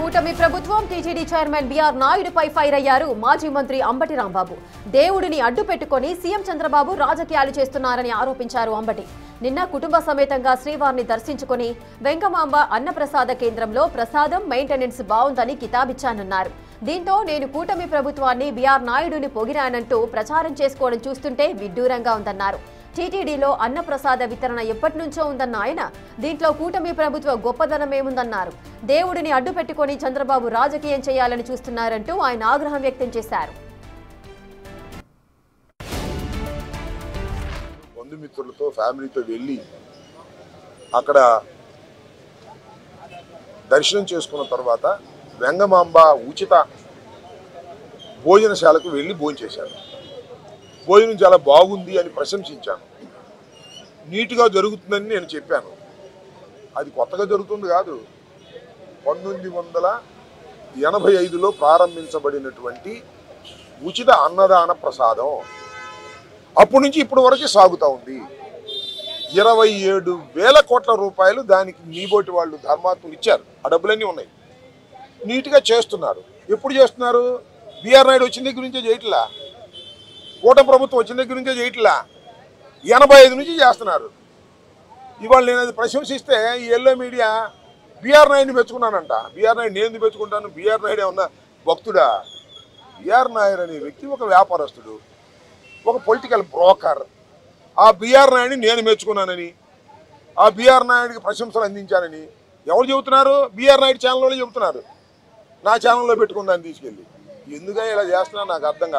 కూటమి ప్రభుత్వం TTD chairman BR నాయుడుపై fire అయ్యారు మాజీ మంత్రి అంబటి రాంబాబు. దేవుడిని అడ్డు పెట్టుకొని సీఎం చంద్రబాబు రాజకీయాలు చేస్తున్నారని ఆరోపించారు అంబటి. నిన్న కుటుంబ సమేతంగా శ్రీవారిని దర్శించుకుని వెంకమాంబ అన్నప్రసాద కేంద్రంలో ప్రసాదం మెయింటెనెన్స్ బావుందని కితాబిచ్చానన్నారు. దీంతో నేను కూటమి ప్రభుత్వాన్ని బీఆర్ నాయుడుని పొగిరానంటూ ప్రచారం చేసుకోవడం చూస్తుంటే విడ్డూరంగా ఉందన్నారు. టీటీడీలో అన్నప్రసాద వితరణ ఎప్పటి నుంచో ఉందన్న ఆయన దీంట్లో కూటమి ప్రభుత్వ గొప్పదనమేముందన్నారు. దేవుడిని అడ్డు పెట్టుకుని చంద్రబాబు రాజకీయం చేయాలని చూస్తున్నారంటూ ఆయన ఆగ్రహం వ్యక్తం చేశారు. బంధుమిత్రులతో ఫ్యామిలీతో వెళ్ళి అక్కడ దర్శనం చేసుకున్న తర్వాత వెంగమాంబ ఉచిత భోజనశాలకు వెళ్ళి భోంచేశాను. భోజనం చాలా బాగుంది అని ప్రశంసించాను. నీట్గా జరుగుతుందని నేను చెప్పాను. అది కొత్తగా జరుగుతుంది కాదు, 1985లో ప్రారంభించబడినటువంటి ఉచిత అన్నదాన ప్రసాదం అప్పటి నుంచి ఇప్పటి వరకు సాగుతూ ఉంది. 27,000 కోట్ల రూపాయలు దానికి మీబోటి వాళ్ళు ధర్మాత్ములు ఇచ్చారు. ఆ డబ్బులన్నీ ఉన్నాయి. నీట్గా చేస్తున్నారు. ఎప్పుడు చేస్తున్నారు? బీఆర్ నాయుడు వచ్చిన దగ్గర నుంచే చేయట్లా, కూటమి ప్రభుత్వం వచ్చిన దగ్గర నుంచే చేయట్లా, 85 నుంచి చేస్తున్నారు. ఇవాళ నేను అది ప్రశంసిస్తే ఈ ఎల్లో మీడియా బీఆర్ నాయుడిని మెచ్చుకున్నానంట. బీఆర్ నాయుడు నేను ఎందుకు మెచ్చుకుంటాను? బీఆర్ నాయుడు ఏమన్నా భక్తుడా? బీఆర్ నాయుడు అనే వ్యక్తి ఒక వ్యాపారస్తుడు, ఒక పొలిటికల్ బ్రోకర్. ఆ బీఆర్ నాయుడిని నేను మెచ్చుకున్నానని, ఆ బీఆర్ నాయుడికి ప్రశంసలు అందించానని ఎవరు చెబుతున్నారు? బీఆర్ నాయుడు ఛానల్లో చెబుతున్నారు. నా ఛానల్లో పెట్టుకున్నాను తీసుకెళ్ళి. ఎందుకని ఇలా చేస్తున్నా నాకు అర్థం కాదు.